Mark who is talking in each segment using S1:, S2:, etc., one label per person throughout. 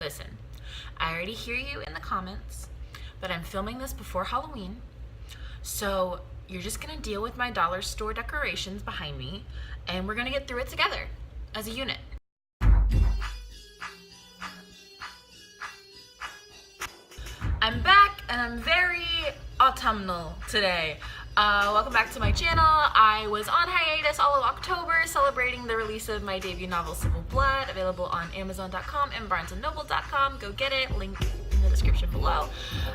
S1: Listen, I already hear you in the comments, but I'm filming this before Halloween, so you're just gonna deal with my dollar store decorations behind me, and we're gonna get through it together as a unit. I'm back and I'm very autumnal today. Welcome back to my channel. I was on hiatus all of October celebrating the release of my debut novel, Civil Blood, available on Amazon.com and BarnesandNoble.com. Go get it, link in the description below.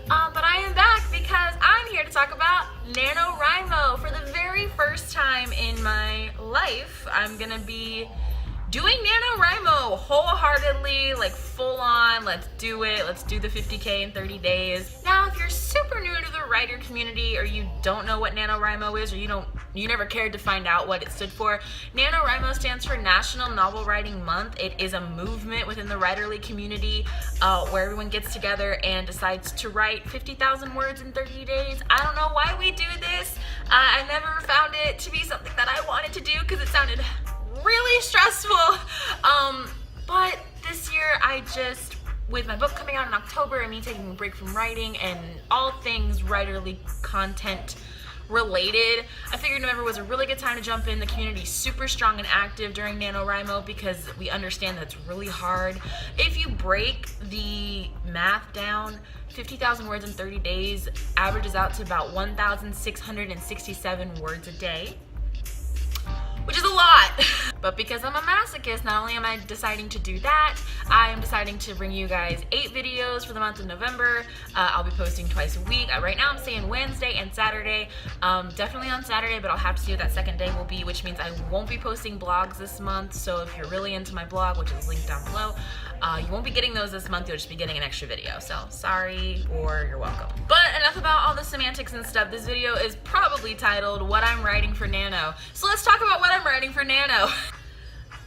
S1: But I am back because I'm here to talk about NaNoWRIMO. For the very first time in my life, I'm gonna be doing NaNoWRIMO wholeheartedly, like full on, let's do it, let's do the 50K in 30 days. Now, if you're super new to the writer community or you don't know what NaNoWRIMO is or you never cared to find out what it stood for, NaNoWRIMO stands for National Novel Writing Month. It is a movement within the writerly community where everyone gets together and decides to write 50,000 words in 30 days. I don't know why we do this. I never found it to be something that I wanted to do because it sounded really stressful, but this year with my book coming out in October and me taking a break from writing and all things writerly content related, I figured November was a really good time to jump in. The community's super strong and active during NaNoWRIMO because we understand that it's really hard. If you break the math down, 50,000 words in 30 days averages out to about 1,667 words a day, which is a lot. But because I'm a masochist, not only am I deciding to do that, I am deciding to bring you guys 8 videos for the month of November. I'll be posting twice a week. Right now I'm saying Wednesday and Saturday. Definitely on Saturday, but I'll have to see what that second day will be, which means I won't be posting blogs this month. So if you're really into my blog, which is linked down below, you won't be getting those this month. You'll just be getting an extra video. So sorry, or you're welcome. But enough about all the semantics and stuff. This video is probably titled What I'm Writing for Nano. So let's talk about what I'm writing for Nano.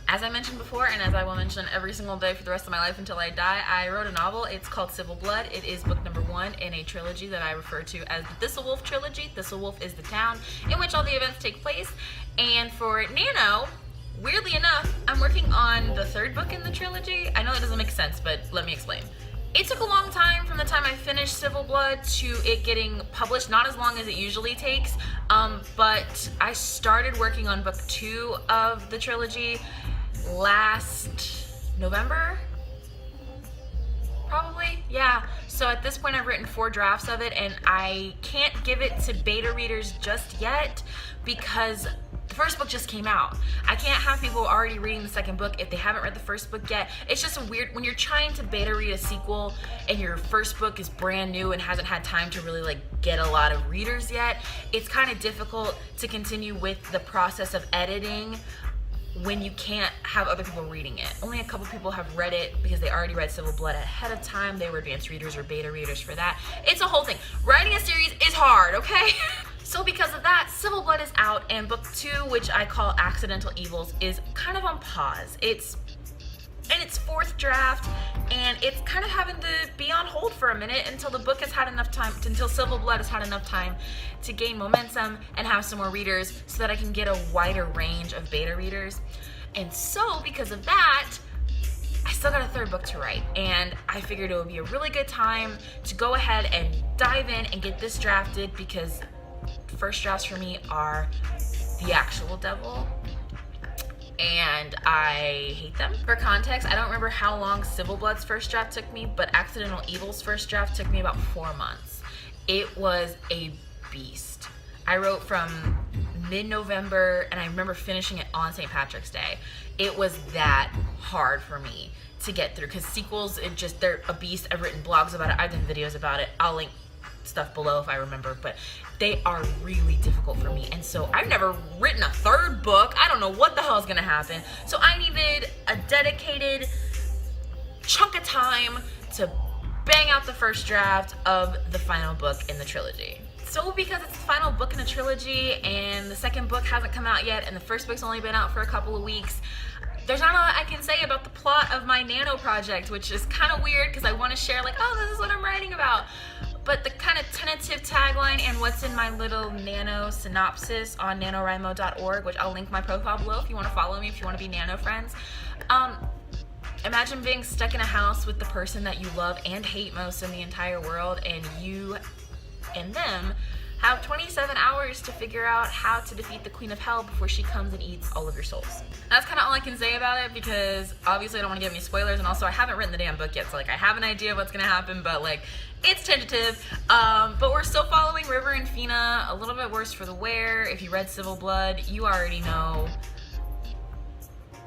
S1: As I mentioned before, and as I will mention every single day for the rest of my life until I die, I wrote a novel. It's called Civil Blood. It is book number 1 in a trilogy that I refer to as the Thistlewolf trilogy. Thistlewolf is the town in which all the events take place. And for Nano, weirdly enough, I'm working on the 3rd book in the trilogy. I know that doesn't make sense, but let me explain. It took a long time from the time I finished Civil Blood to it getting published, not as long as it usually takes, but I started working on book 2 of the trilogy last November, probably, yeah. So at this point I've written 4 drafts of it, and I can't give it to beta readers just yet because the 1st book just came out. I can't have people already reading the 2nd book if they haven't read the 1st book yet. It's just a weird, when you're trying to beta read a sequel and your 1st book is brand new and hasn't had time to really like get a lot of readers yet, it's kind of difficult to continue with the process of editing when you can't have other people reading it. Only a couple people have read it because they already read Civil Blood ahead of time. They were advanced readers or beta readers for that. It's a whole thing. Writing a series is hard, okay? So because of that, Civil Blood is out, and book 2, which I call Accidental Evils, is kind of on pause. It's in its 4th draft, and it's kind of having to be on hold for a minute until the book has had enough time, until Civil Blood has had enough time to gain momentum and have some more readers so that I can get a wider range of beta readers. And so because of that, I still got a 3rd book to write, and I figured it would be a really good time to go ahead and dive in and get this drafted because first drafts for me are the actual devil, and I hate them. For context, I don't remember how long Civil Blood's 1st draft took me, but Accidental Evil's 1st draft took me about 4 months. It was a beast. I wrote from mid-November, and I remember finishing it on St. Patrick's Day. It was that hard for me to get through because sequels, they're a beast. I've written blogs about it. I've done videos about it. I'll link stuff below if I remember, but they are really difficult for me. And so I've never written a 3rd book. I don't know what the hell is gonna happen. So I needed a dedicated chunk of time to bang out the 1st draft of the final book in the trilogy. So because it's the final book in a trilogy and the 2nd book hasn't come out yet and the 1st book's only been out for a couple of weeks, there's not a lot I can say about the plot of my Nano project, which is kind of weird because I want to share like, oh, this is what I'm writing about. But the kind of tentative tagline and what's in my little nano synopsis on nanowrimo.org, which I'll link my profile below if you want to follow me, if you want to be nano friends, Imagine being stuck in a house with the person that you love and hate most in the entire world, and you and them have 27 hours to figure out how to defeat the Queen of Hell before she comes and eats all of your souls. That's kind of all I can say about it, because obviously I don't want to give any spoilers, and also I haven't written the damn book yet, so like I have an idea of what's gonna happen, but like it's tentative. But we're still following River and Fina. A little bit worse for the wear. If you read Civil Blood, you already know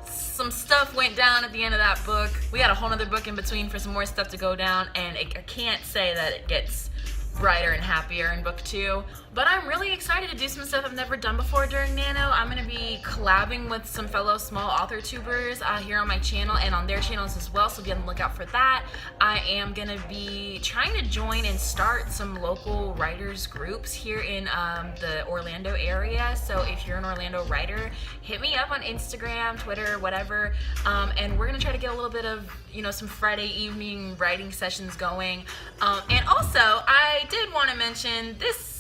S1: some stuff went down at the end of that book. We got a whole nother book in between for some more stuff to go down, and I can't say that it gets brighter and happier in book 2. But I'm really excited to do some stuff I've never done before during Nano. I'm going to be collabing with some fellow small author tubers here on my channel and on their channels as well, so be on the lookout for that. I am going to be trying to join and start some local writers groups here in the Orlando area. So if you're an Orlando writer, hit me up on Instagram, Twitter, whatever, and we're going to try to get a little bit of, you know, some Friday evening writing sessions going. And also, I did want to mention this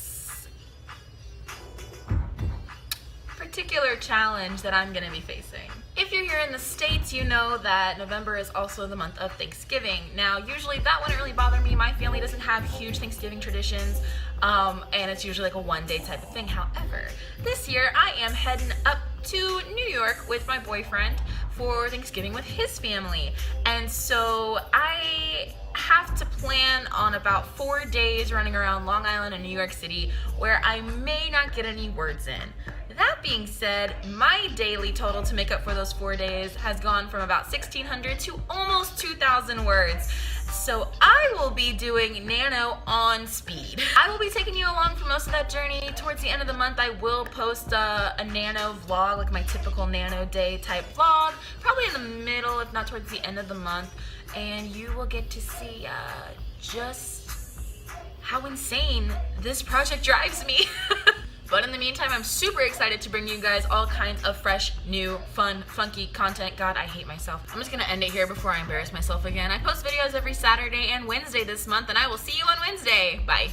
S1: particular challenge that I'm gonna be facing. If you're here in the States, you know that November is also the month of Thanksgiving. Now, usually that wouldn't really bother me. My family doesn't have huge Thanksgiving traditions, and it's usually like a one-day type of thing. However, this year I am heading up to New York with my boyfriend for Thanksgiving with his family. And so I have to plan on about 4 days running around Long Island and New York City where I may not get any words in. That being said, my daily total to make up for those 4 days has gone from about 1,600 to almost 2,000 words. So I will be doing Nano on speed. I will be taking you along for most of that journey. Towards the end of the month, I will post a Nano vlog, like my typical Nano day type vlog, probably in the middle, if not towards the end of the month. And you will get to see just how insane this project drives me. But in the meantime, I'm super excited to bring you guys all kinds of fresh, new, fun, funky content. God, I hate myself. I'm just gonna end it here before I embarrass myself again. I post videos every Saturday and Wednesday this month, and I will see you on Wednesday. Bye.